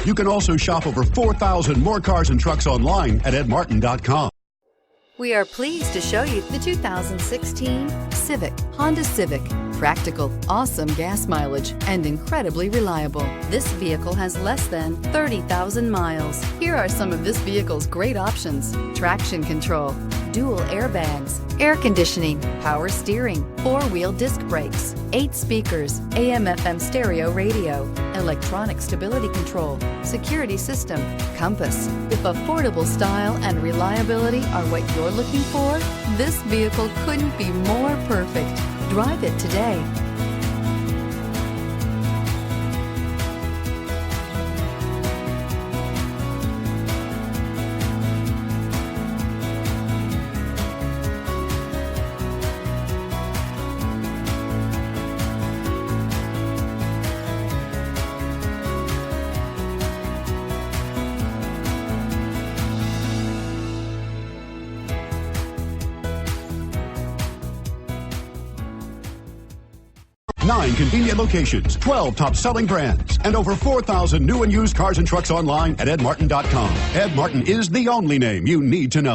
You can also shop over 4,000 more cars and trucks online at edmartin.com. We are pleased to show you the 2016 Honda Civic. Practical, awesome gas mileage, and incredibly reliable. This vehicle has less than 30,000 miles. Here are some of this vehicle's great options: traction control, dual airbags, air conditioning, power steering, 4-wheel disc brakes, 8 speakers, AM/FM stereo radio, electronic stability control, security system, compass. If affordable style and reliability are what you're looking for, this vehicle couldn't be more perfect. Drive it today. Nine convenient locations, 12 top-selling brands, and over 4,000 new and used cars and trucks online at edmartin.com. Ed Martin is the only name you need to know.